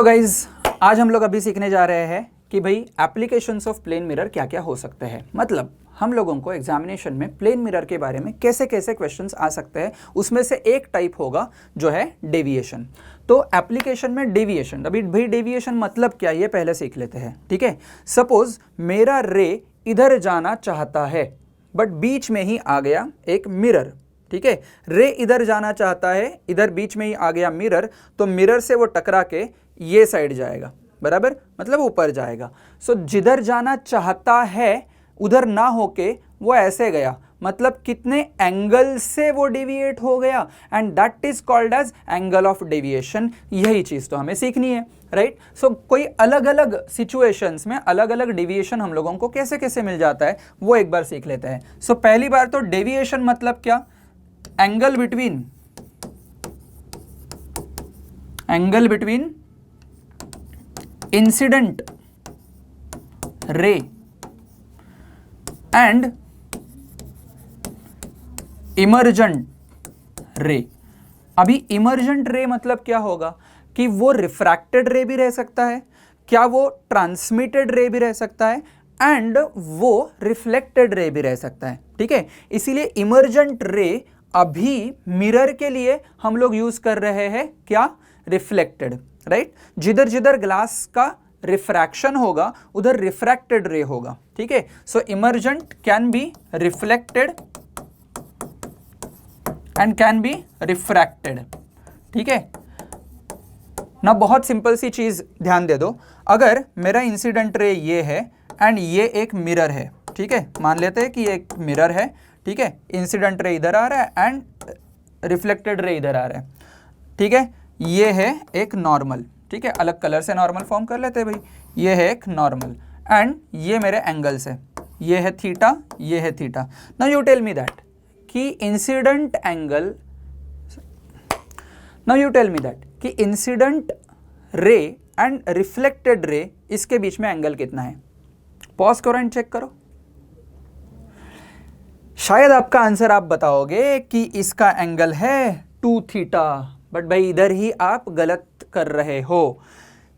Guys आज हम लोग अभी सीखने जा रहे हैं कि भाई एप्लीकेशंस ऑफ प्लेन मिरर क्या क्या हो सकते हैं। मतलब हम लोगों को एग्जामिनेशन में प्लेन मिरर के बारे में कैसे कैसे क्वेश्चंस आ सकते हैं, उसमें से एक टाइप होगा जो है डेविएशन। तो एप्लीकेशन में डेविएशन, अभी भाई डेविएशन मतलब क्या ये पहले सीख लेते हैं, ठीक है। सपोज मेरा रे इधर जाना चाहता है बट बीच में ही आ गया एक मिरर, ठीक है। रे इधर जाना चाहता है, इधर बीच में ही आ गया मिरर, तो मिरर से वो टकरा के ये साइड जाएगा, बराबर, मतलब ऊपर जाएगा। सो जिधर जाना चाहता है उधर ना होके वो ऐसे गया, मतलब कितने एंगल से वो डेविएट हो गया, and that is called as angle of deviation. यही चीज तो हमें सीखनी है, राइट। सो कोई अलग अलग सिचुएशंस में अलग अलग डेविएशन हम लोगों को कैसे कैसे मिल जाता है वो एक बार सीख लेते हैं। सो पहली बार तो डेविएशन मतलब क्या, angle between incident ray and emergent रे। अभी इमर्जेंट रे मतलब क्या होगा कि वो रिफ्रैक्टेड रे भी रह सकता है, क्या वो ट्रांसमिटेड रे भी रह सकता है, एंड वो रिफ्लेक्टेड रे भी रह सकता है, ठीक है। इसीलिए इमर्जेंट रे अभी मिरर के लिए हम लोग यूज कर रहे हैं क्या, रिफ्लेक्टेड, राइट। जिधर जिधर ग्लास का रिफ्रैक्शन होगा उधर रिफ्रैक्टेड रे होगा, ठीक है। So emergent can be reflected and can be refracted, ठीक है ना। बहुत सिंपल सी चीज ध्यान दे दो, अगर मेरा इंसिडेंट रे ये है एंड ये एक मिरर है, ठीक है, मान लेते हैं कि ये एक मिरर है, ठीक है। इंसिडेंट रे इधर आ रहा है एंड रिफ्लेक्टेड रे इधर आ रहा है, ठीक है। ये है एक नॉर्मल, ठीक है, अलग कलर से नॉर्मल फॉर्म कर लेते हैं भाई। ये है एक नॉर्मल एंड ये मेरे एंगल्स है, ये है थीटा, ये है theta. Now you tell me that कि incident angle, now you tell me that कि incident ray and reflected ray इसके बीच में एंगल कितना है। पॉज करो एंड चेक करो। शायद आपका आंसर आप बताओगे कि इसका एंगल है 2 थीटा, बट भाई इधर ही आप गलत कर रहे हो।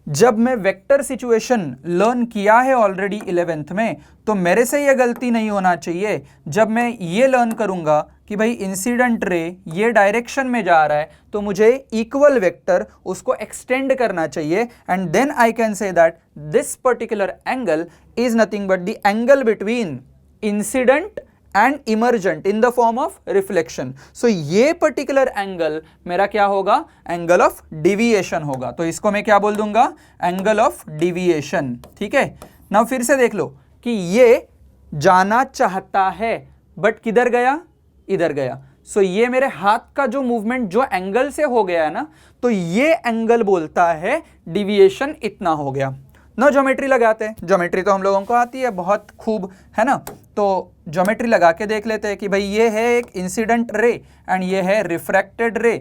जब मैं वेक्टर सिचुएशन लर्न किया है ऑलरेडी 11th में, तो मेरे से यह गलती नहीं होना चाहिए। जब मैं ये लर्न करूंगा कि भाई इंसिडेंट रे ये डायरेक्शन में जा रहा है, तो मुझे इक्वल वेक्टर उसको एक्सटेंड करना चाहिए, and then I can say that this particular angle is nothing but the angle between incident and emergent in the form of reflection. So ये पर्टिकुलर एंगल मेरा क्या होगा, एंगल ऑफ डिविएशन होगा। तो इसको मैं क्या बोल दूंगा, एंगल ऑफ डिविएशन, ठीक है। नाउ फिर से देख लो कि ये जाना चाहता है बट किधर गया, इधर गया। सो ये मेरे हाथ का जो मूवमेंट जो एंगल से हो गया है ना, तो ये एंगल बोलता है डिविएशन इतना हो गया ना। ज्योमेट्री लगाते हैं, ज्योमेट्री तो हम लोगों को आती है बहुत खूब, है ना। तो ज्योमेट्री लगा के देख लेते हैं कि भाई ये है एक इंसिडेंट रे एंड ये है रिफ्रैक्टेड रे,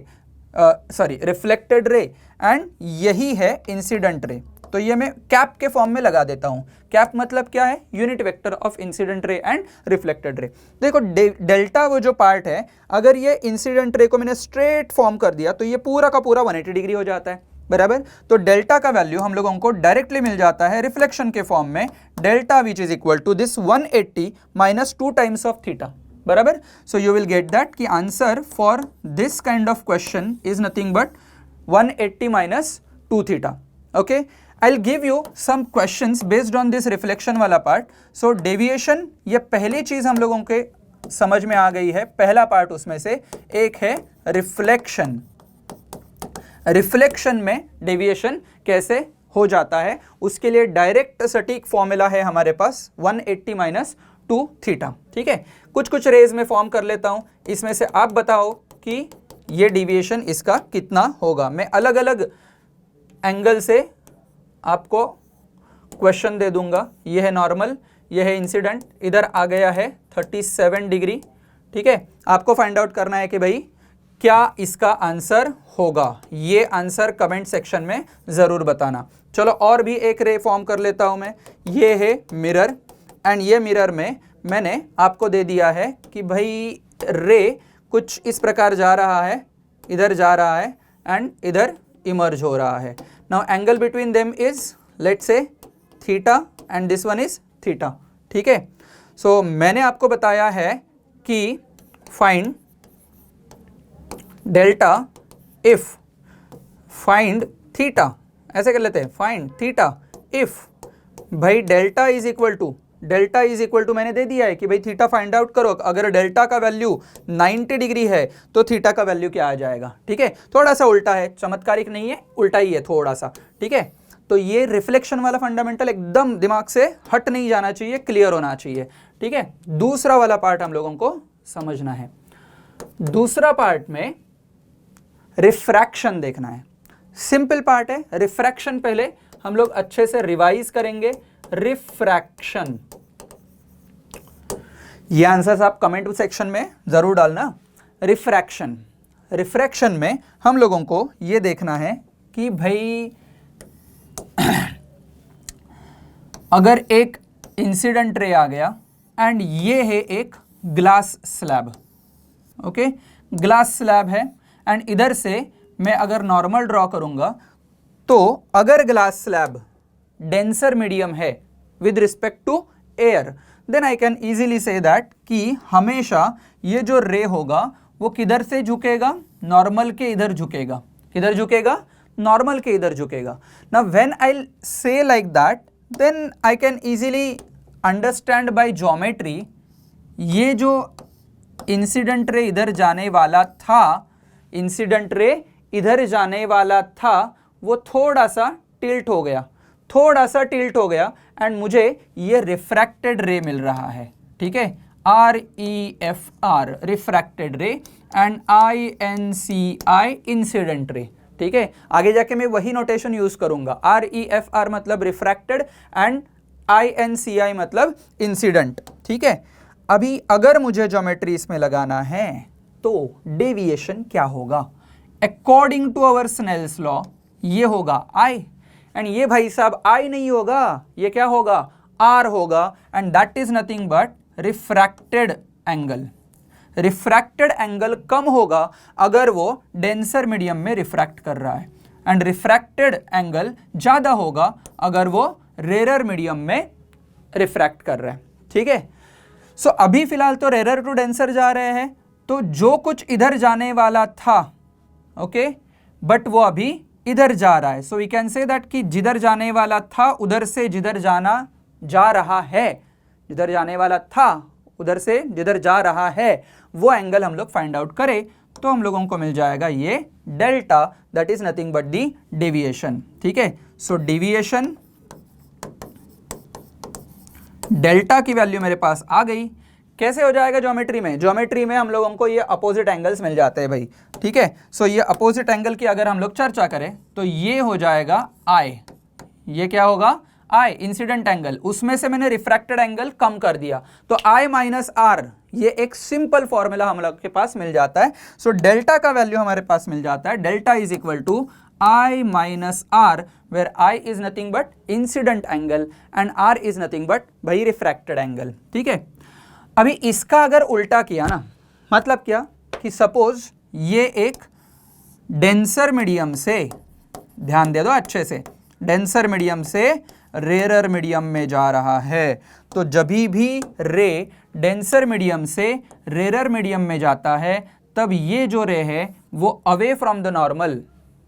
रिफ्लेक्टेड रे, एंड यही है इंसिडेंट रे। तो ये मैं कैप के फॉर्म में लगा देता हूं। कैप मतलब क्या है, unit vector of incident ray and reflected रे। देखो डेल्टा वो जो पार्ट है, अगर ये इंसिडेंट रे को मैंने स्ट्रेट फॉर्म कर दिया तो ये पूरा का पूरा 180 डिग्री हो जाता है, बराबर। तो डेल्टा का वैल्यू हम लोगों को डायरेक्टली मिल जाता है रिफ्लेक्शन के फॉर्म में, delta which is equal to this 180 minus 2 times of theta, बराबर। So you will get that कि answer for this kind of question is nothing but 180 minus 2 theta. Okay, I will give you some questions based on this reflection वाला part. So deviation, ये पहली चीज हम लोगों के समझ में आ गई है, पहला पार्ट उसमें से एक है रिफ्लेक्शन। रिफ्लेक्शन में डेविएशन कैसे हो जाता है, उसके लिए डायरेक्ट सटीक फॉर्मूला है हमारे पास 180 माइनस 2 थीटा, ठीक है। कुछ कुछ रेज में फॉर्म कर लेता हूं, इसमें से आप बताओ कि ये डेविएशन इसका कितना होगा। मैं अलग अलग एंगल से आपको क्वेश्चन दे दूंगा। ये है नॉर्मल, ये है इंसिडेंट, इधर आ गया है 37 डिग्री, ठीक है। आपको फाइंड आउट करना है कि भाई क्या इसका आंसर होगा। ये आंसर कमेंट सेक्शन में जरूर बताना। चलो और भी एक रे फॉर्म कर लेता हूं मैं। ये है मिरर एंड ये मिरर में मैंने आपको दे दिया है कि भाई रे कुछ इस प्रकार जा रहा है, इधर जा रहा है एंड इधर इमर्ज हो रहा है। Now angle between them is let's say theta and this one is theta, ठीक है। सो मैंने आपको बताया है कि find delta if find theta, ऐसे कर लेते हैं, फाइंड थीटा इफ भाई डेल्टा इज इक्वल टू मैंने दे दिया है कि भाई थीटा फाइंड आउट करो, अगर डेल्टा का वैल्यू 90 डिग्री है तो थीटा का वैल्यू क्या आ जाएगा, ठीक है। थोड़ा सा उल्टा है, चमत्कारिक नहीं है, उल्टा ही है थोड़ा सा, ठीक है। तो ये रिफ्लेक्शन वाला फंडामेंटल एकदम दिमाग से हट नहीं जाना चाहिए, क्लियर होना चाहिए, ठीक है। दूसरा वाला पार्ट हम लोगों को समझना है। दूसरा पार्ट में रिफ्रैक्शन देखना है, सिंपल पार्ट है। रिफ्रैक्शन पहले हम लोग अच्छे से रिवाइज करेंगे। रिफ्रैक्शन, ये आंसर्स आप कमेंट सेक्शन में जरूर डालना। रिफ्रैक्शन में हम लोगों को ये देखना है कि भाई अगर एक इंसिडेंट रे आ गया एंड ये है एक glass slab, okay, glass slab है एंड इधर से मैं अगर नॉर्मल ड्रॉ करूंगा तो अगर ग्लास स्लैब डेंसर मीडियम है with respect to air, then I can easily say that कि हमेशा ये जो रे होगा वो किधर से झुकेगा, नॉर्मल के इधर झुकेगा। किधर झुकेगा, नॉर्मल के इधर झुकेगा। Now when I say like that then I can easily understand by geometry, ये जो इंसिडेंट रे इधर जाने वाला था, इंसिडेंट रे इधर जाने वाला था, वो थोड़ा सा टिल्ट हो गया, थोड़ा सा टिल्ट हो गया एंड मुझे ये रिफ्रैक्टेड रे मिल रहा है, ठीक है। REFR रिफ्रैक्टेड रे एंड INCI इंसिडेंट रे, ठीक है। आगे जाके मैं वही नोटेशन यूज करूंगा। REFR मतलब रिफ्रैक्टेड एंड INCI मतलब इंसिडेंट, ठीक है। अभी अगर मुझे ज्योमेट्री इसमें लगाना है तो डेविएशन क्या होगा, according to our Snell's law ये होगा I, एंड ये भाई साहब I नहीं होगा, ये क्या होगा, R होगा, and that is nothing but refracted angle. Refracted angle कम होगा अगर वो डेंसर मीडियम में रिफ्रैक्ट कर रहा है, एंड रिफ्रैक्टेड एंगल ज्यादा होगा अगर वो रेरर मीडियम में रिफ्रैक्ट कर रहा है, ठीक है। सो अभी फिलहाल तो रेरर टू डेंसर जा रहे हैं, तो जो कुछ इधर जाने वाला था, ओके, बट वो अभी इधर जा रहा है। So we can say that कि जिधर जाने वाला था उधर से जिधर जाना जा रहा है, जिधर जाने वाला था उधर से जिधर जा रहा है, वो एंगल हम लोग फाइंड आउट करें तो हम लोगों को मिल जाएगा ये delta, that is nothing but the deviation, ठीक है। सो डेविएशन, डेल्टा की वैल्यू मेरे पास आ गई। कैसे हो जाएगा ज्योमेट्री में, ज्योमेट्री में हम लोगों को ये अपोजिट एंगल्स मिल जाते हैं भाई, ठीक है। सो ये अपोजिट एंगल की अगर हम लोग चर्चा करें तो ये हो जाएगा I, ये क्या होगा I इंसिडेंट एंगल, उसमें से मैंने रिफ्रैक्टेड एंगल कम कर दिया तो I माइनस R, ये एक सिंपल फॉर्मूला हम लोग के पास मिल जाता है। सो डेल्टा का वैल्यू हमारे पास मिल जाता है, delta is equal to I minus R, where I is nothing but incident angle and R is nothing but भाई रिफ्रैक्टेड एंगल, ठीक है। अभी इसका अगर उल्टा किया ना, मतलब क्या कि सपोज ये एक डेंसर मीडियम से, ध्यान दे दो अच्छे से, डेंसर मीडियम से रेरर मीडियम में जा रहा है, तो जब भी रे डेंसर मीडियम से रेरर मीडियम में जाता है तब ये जो रे है वो away from the normal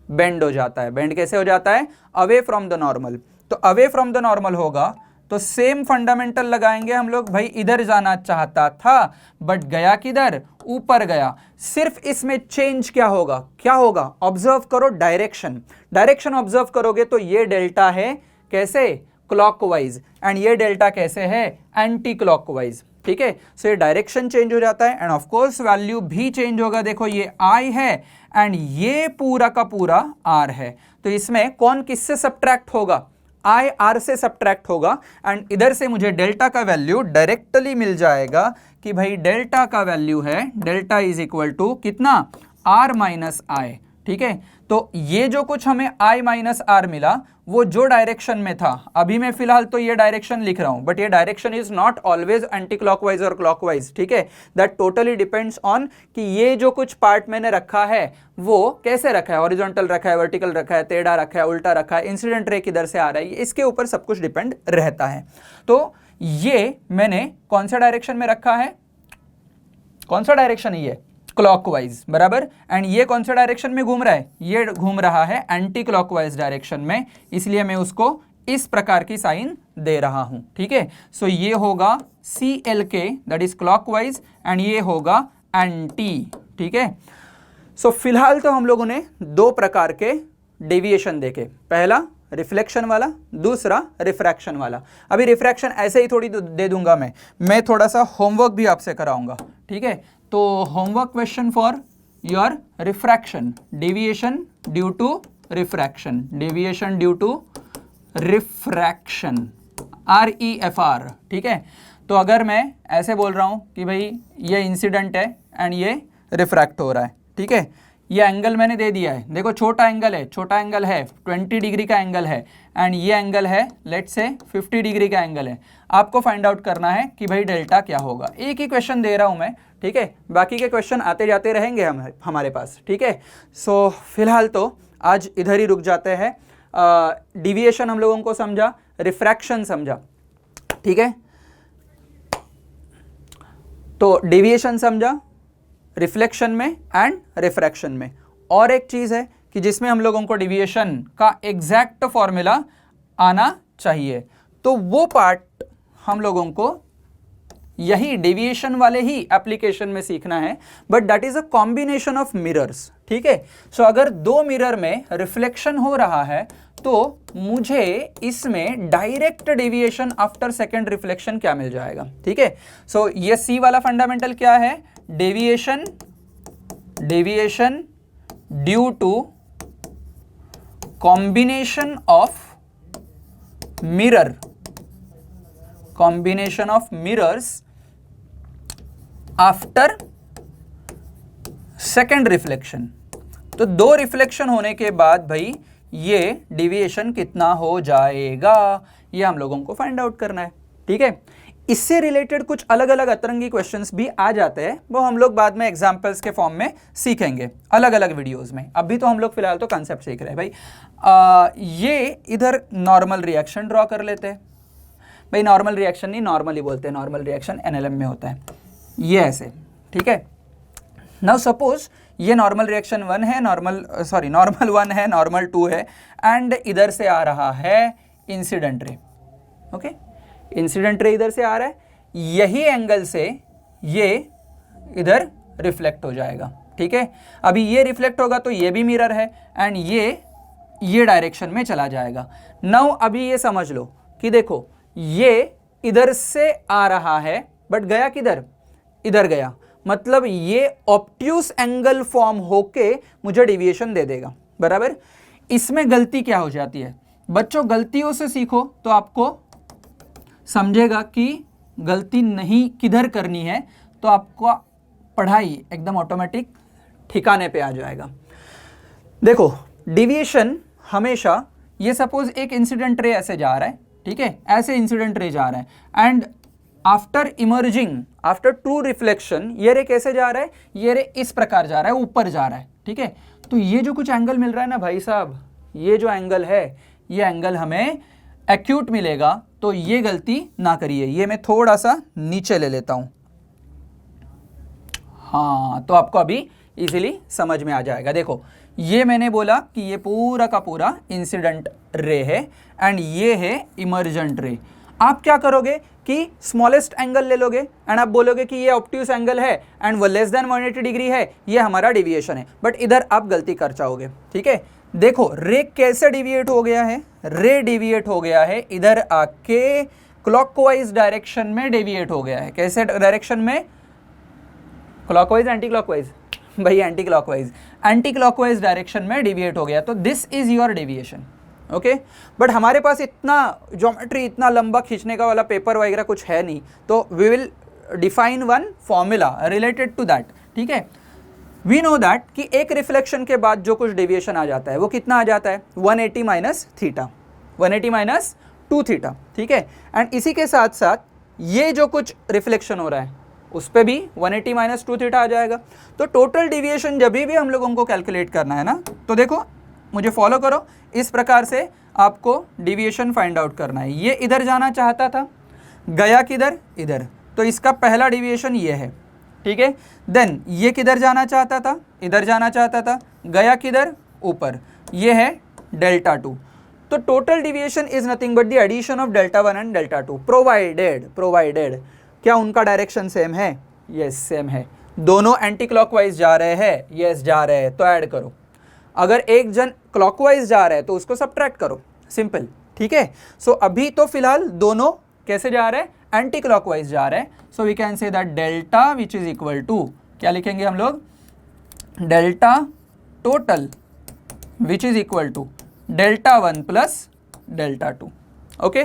bend हो जाता है। बेंड कैसे हो जाता है, अवे फ्रॉम द नॉर्मल। तो अवे फ्रॉम द नॉर्मल होगा तो सेम फंडामेंटल लगाएंगे हम लोग, भाई इधर जाना चाहता था बट गया किधर, ऊपर गया। सिर्फ इसमें चेंज क्या होगा, क्या होगा, ऑब्जर्व करो डायरेक्शन, डायरेक्शन ऑब्जर्व करोगे तो ये डेल्टा है कैसे, क्लॉकवाइज, एंड ये डेल्टा कैसे है, एंटी क्लॉकवाइज, ठीक है। सो ये डायरेक्शन चेंज हो जाता है एंड ऑफ कोर्स वैल्यू भी चेंज होगा। देखो ये I है एंड ये पूरा का पूरा R है, तो इसमें कौन किससे सब्ट्रैक्ट होगा, I R से सब्ट्रैक्ट होगा एंड इधर से मुझे डेल्टा का वैल्यू डायरेक्टली मिल जाएगा कि भाई डेल्टा का वैल्यू है, डेल्टा इज इक्वल टू कितना, R माइनस I, ठीक है। तो ये जो कुछ हमें I माइनस आर मिला वो जो डायरेक्शन में था, अभी मैं फिलहाल तो ये डायरेक्शन लिख रहा हूं, बट ये direction is not always anti clockwise और क्लॉकवाइज, ठीक है। दैट टोटली डिपेंड्स ऑन कि ये जो कुछ पार्ट मैंने रखा है वो कैसे रखा है, हॉरिजॉन्टल रखा है, वर्टिकल रखा है, टेढ़ा रखा है, उल्टा रखा है, इंसिडेंट रे किधर से आ रहा है, इसके ऊपर सब कुछ डिपेंड रहता है। तो ये मैंने कौन सा डायरेक्शन में रखा है, कौन सा डायरेक्शन है ये, क्लॉकवाइज, बराबर। एंड ये कौन सा डायरेक्शन में घूम रहा है, ये घूम रहा है एंटी क्लॉकवाइज डायरेक्शन में, इसलिए मैं उसको इस प्रकार की साइन दे रहा हूं, ठीक है। सो ये होगा CLK that is clockwise and ये होगा एंटी, ठीक है। सो फिलहाल तो हम लोगों ने दो प्रकार के डेविएशन देखे, पहला रिफ्लेक्शन वाला, दूसरा रिफ्रैक्शन वाला। अभी रिफ्रैक्शन ऐसे ही थोड़ी दे दूंगा मैं थोड़ा सा होमवर्क भी आपसे कराऊंगा, ठीक है। तो homework question for your refraction, deviation due to refraction, deviation due to refraction, REFR, ठीक है। तो अगर मैं ऐसे बोल रहा हूं कि भाई ये इंसिडेंट है एंड ये रिफ्रैक्ट हो रहा है, ठीक है, ये एंगल मैंने दे दिया है, देखो छोटा एंगल है, छोटा एंगल है 20 डिग्री का एंगल है एंड ये एंगल है लेट्स से 50 डिग्री का एंगल है। आपको फाइंड आउट करना है कि भाई डेल्टा क्या होगा। एक ही क्वेश्चन दे रहा हूं मैं, ठीक है, बाकी के क्वेश्चन आते जाते रहेंगे हमारे पास, ठीक है। सो फिलहाल तो आज इधर ही रुक जाते हैं। डिविएशन हम लोगों को समझा, रिफ्रैक्शन समझा, ठीक है, तो डेविएशन समझा रिफ्लेक्शन में एंड रिफ्रैक्शन में। और एक चीज है कि जिसमें हम लोगों को डेविएशन का एग्जैक्ट फॉर्मूला आना चाहिए, तो वो पार्ट हम लोगों को यही डेविएशन वाले ही एप्लीकेशन में सीखना है, but that is a combination of mirrors, ठीक है। सो अगर दो मिरर में रिफ्लेक्शन हो रहा है तो मुझे इसमें direct deviation after second reflection क्या मिल जाएगा, ठीक है। सो ये सी वाला फंडामेंटल क्या है, deviation due to combination of mirrors after second reflection. तो दो रिफ्लेक्शन होने के बाद भाई ये डेविएशन कितना हो जाएगा, ये हम लोगों को फाइंड आउट करना है, ठीक है। इससे रिलेटेड कुछ अलग अलग अतरंगी क्वेश्चंस भी आ जाते हैं, वो हम लोग बाद में एग्जांपल्स के फॉर्म में सीखेंगे अलग अलग वीडियोस में। अभी तो हम लोग फिलहाल तो कंसेप्ट सीख रहे हैं भाई। ये इधर नॉर्मल रिएक्शन ड्रॉ कर लेते हैं भाई, नॉर्मल रिएक्शन नहीं, नॉर्मली बोलते हैं, नॉर्मल रिएक्शन NLM में होता है ये ऐसे, ठीक है। नाउ सपोज ये नॉर्मल रिएक्शन 1 है, नॉर्मल 1 है, नॉर्मल 2 है एंड इधर से आ रहा है incident ray, okay, incident ray इधर से आ रहा है, यही एंगल से ये इधर रिफ्लेक्ट हो जाएगा, ठीक है। अभी ये रिफ्लेक्ट होगा तो ये भी मिरर है एंड ये डायरेक्शन में चला जाएगा। नाउ अभी ये समझ लो कि देखो ये इधर से आ रहा है बट गया किधर, इधर गया, मतलब ये ऑब्ट्यूस एंगल फॉर्म होके मुझे डेविएशन दे देगा, बराबर। इसमें गलती क्या हो जाती है बच्चों, गलतियों से सीखो तो आपको समझेगा कि गलती नहीं किधर करनी है, तो आपको पढ़ाई एकदम ऑटोमेटिक ठिकाने पे आ जाएगा। देखो डेविएशन हमेशा, ये सपोज एक इंसिडेंट रे ऐसे जा रहा है, ठीक है, ऐसे इंसिडेंट रे जा रहा है and after emerging after true reflection ये रे कैसे जा रहा है, ये रे इस प्रकार जा रहा है, ऊपर जा रहा है, ठीक है। तो ये जो कुछ एंगल मिल रहा है ना भाई साहब, ये जो एंगल है, ये एंगल हमें एक्यूट मिलेगा, तो ये गलती ना करिए। ये मैं थोड़ा सा नीचे ले लेता हूं, हाँ, तो आपको अभी इजीली समझ में आ जाएगा। देखो ये मैंने बोला कि ये पूरा का पूरा इंसिडेंट रे है एंड ये है इमर्जेंट रे। आप क्या करोगे कि स्मॉलेस्ट एंगल ले लोगे एंड आप बोलोगे कि ये ऑब्ट्यूस एंगल है एंड वो लेस देन 180 डिग्री है, ये हमारा डेविएशन है, बट इधर आप गलती कर जाओगे, ठीक है। देखो रे कैसे डेविएट हो गया है, रे डेविएट हो गया है इधर आके क्लॉकवाइज डायरेक्शन में डेविएट हो गया है। कैसे डायरेक्शन में, क्लॉकवाइज एंटी क्लॉकवाइज, भाई एंटी क्लॉकवाइज डायरेक्शन में डेविएट हो गया, तो this is your deviation, okay. But हमारे पास इतना ज्योमेट्री, इतना लंबा खींचने का वाला पेपर वगैरह कुछ है नहीं, तो we will define one formula related to that, ठीक है। वी नो दैट कि एक रिफ्लेक्शन के बाद जो कुछ डेविएशन आ जाता है वो कितना आ जाता है 180 माइनस थीटा, 180 माइनस 2 थीटा, ठीक है। एंड इसी के साथ साथ ये जो कुछ रिफ्लेक्शन हो रहा है उस पर भी 180 माइनस 2 थीटा आ जाएगा। तो टोटल डेविएशन जब भी हम लोगों को कैलकुलेट करना है ना, तो देखो मुझे फॉलो करो, इस प्रकार से आपको डेविएशन फाइंड आउट करना है। ये इधर जाना चाहता था, गया किधर, इधर, तो इसका पहला डेविएशन ये है, ठीक है। देन ये किधर जाना चाहता था, इधर जाना चाहता था, गया किधर, ऊपर, ये है डेल्टा 2। तो total deviation is nothing but the addition of delta 1 and delta 2 provided क्या उनका डायरेक्शन सेम है? यस सेम है। दोनों एंटी क्लॉकवाइज जा रहे हैं? यस जा रहे हैं, तो ऐड करो। अगर एक जन क्लॉकवाइज जा रहा है तो उसको सब्ट्रैक्ट करो, सिंपल, ठीक है। सो अभी तो फिलहाल दोनों कैसे जा रहे हैं? एंटी क्लॉकवाइज जा रहे हैं। So we can say that delta which is equal to, क्या लिखेंगे हम लोग, delta total which is equal to delta 1 plus delta 2। Okay,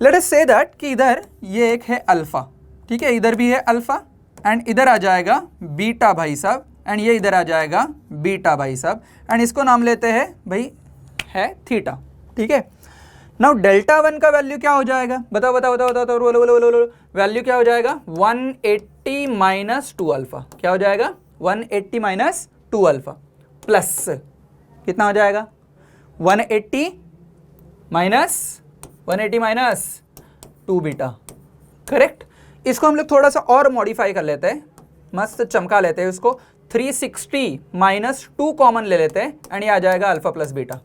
let us say that कि इधर ये एक है अल्फा, ठीक है, इधर भी है अल्फा, एंड इधर आ जाएगा बीटा भाई साहब, एंड ये इधर आ जाएगा बीटा भाई साहब, एंड इसको नाम लेते हैं भाई है थीटा, ठीक है। नाउ डेल्टा 1 का वैल्यू क्या हो जाएगा? बताओ बताओ बताओ बताओ, बोलो, वैल्यू क्या हो जाएगा? 180 माइनस 2 अल्फा। क्या हो जाएगा? 180 माइनस 2 अल्फा प्लस कितना हो जाएगा? 180 माइनस 2 बीटा, करेक्ट। इसको हम लोग थोड़ा सा और मॉडिफाई कर लेते हैं, मस्त चमका लेते हैं उसको, 360 माइनस 2 कॉमन ले लेते हैं, एंड ये आ जाएगा अल्फा प्लस बीटा,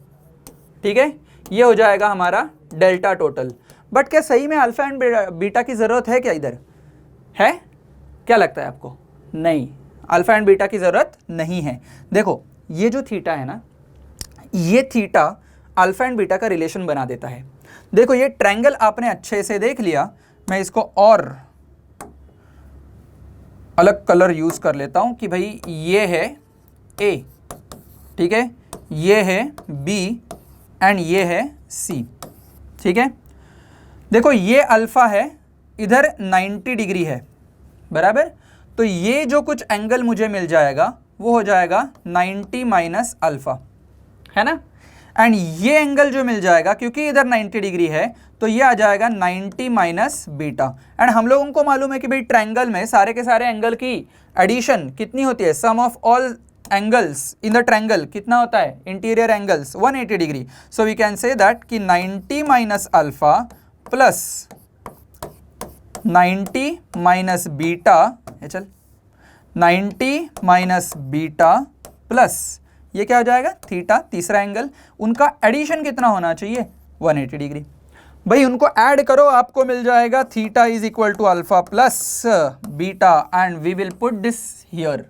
ठीक है। ये हो जाएगा हमारा डेल्टा टोटल। बट क्या सही में अल्फा एंड बीटा की ज़रूरत है क्या? इधर है, क्या लगता है आपको? नहीं, अल्फा एंड बीटा की ज़रूरत नहीं है। देखो ये जो थीटा है ना, ये थीटा अल्फा एंड बीटा का रिलेशन बना देता है। देखो ये ट्रायंगल आपने अच्छे से देख लिया, मैं इसको और अलग कलर यूज कर लेता हूं कि भाई ये है ए, ठीक है, ये है बी एंड ये है सी, ठीक है। देखो ये अल्फा है, इधर 90 डिग्री है, बराबर। तो ये जो कुछ एंगल मुझे मिल जाएगा वो हो जाएगा 90 माइनस अल्फा, है ना। एंड ये एंगल जो मिल जाएगा, क्योंकि इधर 90 डिग्री है, तो ये आ जाएगा 90 माइनस बीटा। एंड हम लोगों को मालूम है कि भाई ट्रायंगल में सारे के सारे एंगल की एडिशन कितनी होती है? Sum of all angles in the triangle कितना होता है? Interior angles 180 degree. So we can say that कि 90 minus alpha plus 90 minus beta, चल 90 माइनस बीटा प्लस ये क्या हो जाएगा? थीटा, तीसरा एंगल, उनका एडिशन कितना होना चाहिए? 180 डिग्री। भाई उनको ऐड करो, आपको मिल जाएगा theta is equal to alpha plus beta, and we will put this here.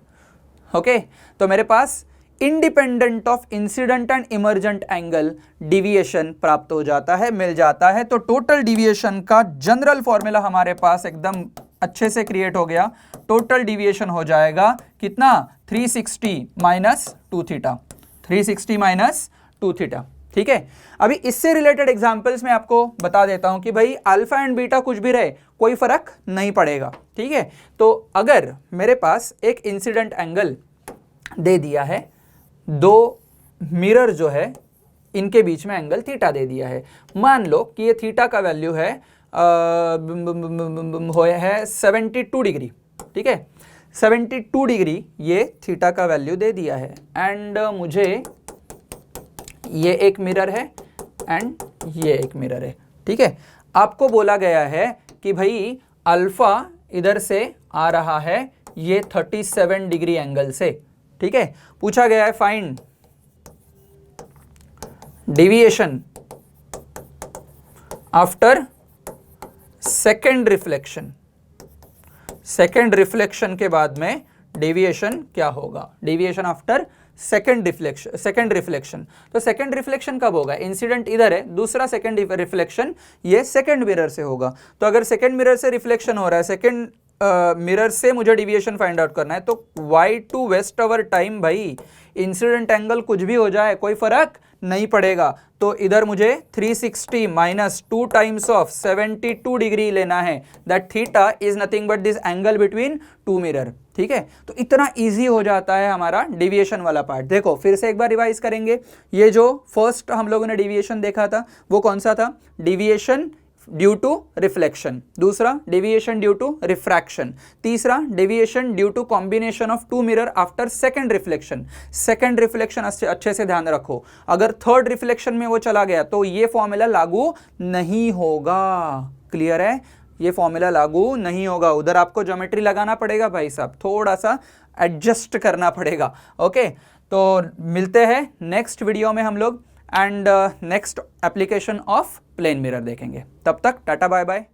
Okay, तो मेरे पास independent of incident and emergent angle deviation प्राप्त हो जाता है, मिल जाता है। तो टोटल डिविएशन का जनरल फॉर्मूला हमारे पास एकदम अच्छे से क्रिएट हो गया। टोटल डिविएशन हो जाएगा कितना? 360 माइनस 2 थीटा, 360 माइनस 2 थीटा, ठीक है। अभी इससे रिलेटेड एग्जांपल्स मैं आपको बता देता हूं कि भाई अल्फा एंड बीटा कुछ भी रहे कोई फर्क नहीं पड़ेगा, ठीक है। तो अगर मेरे पास एक इंसिडेंट एंगल दे दिया है, दो मिरर जो है इनके बीच में एंगल थीटा दे दिया है, मान लो कि ये थीटा का वैल्यू है 72 डिग्री, ठीक है, 72 डिग्री ये थीटा का वैल्यू दे दिया है। एंड मुझे ये एक मिरर है एंड ये एक मिरर है, ठीक है। आपको बोला गया है कि भाई अल्फा इधर से आ रहा है ये 37 डिग्री एंगल से, ठीक है। पूछा गया है find deviation after second reflection. Second reflection के बाद में डेविएशन क्या होगा? Deviation after second reflection. तो सेकेंड रिफ्लेक्शन कब होगा? इंसिडेंट इधर है, दूसरा सेकेंड रिफ्लेक्शन ये सेकेंड मिरर से होगा। तो अगर सेकेंड मिरर से रिफ्लेक्शन हो रहा है, सेकेंड मिरर से मुझे डिविएशन फाइंड आउट करना है, तो why to waste our time भाई, इंसिडेंट एंगल कुछ भी हो जाए कोई फर्क नहीं पड़ेगा। तो इधर मुझे 360 माइनस 2 टाइम्स ऑफ 72 डिग्री लेना है। That theta is nothing but this angle between two mirror, ठीक है, तो इतना इजी हो जाता है हमारा डेविएशन वाला पार्ट। देखो फिर से एक बार रिवाइज करेंगे। ये जो फर्स्ट हम लोगों ने डेविएशन देखा था वो कौन सा था? डेविएशन ड्यू टू रिफ्लेक्शन, दूसरा डेविएशन ड्यू टू रिफ्रैक्शन, तीसरा deviation due to combination of two mirror after second reflection. Second reflection अच्छे से ध्यान रखो, अगर थर्ड रिफ्लेक्शन में वो चला गया तो ये फॉर्मूला लागू नहीं होगा। क्लियर है? ये फॉर्मूला लागू नहीं होगा, उधर आपको ज्योमेट्री लगाना पड़ेगा भाई साहब, थोड़ा सा एडजस्ट करना पड़ेगा। ओके, तो मिलते हैं नेक्स्ट वीडियो में हम लोग, and next application of plane mirror देखेंगे। तब तक टाटा बाय बाय।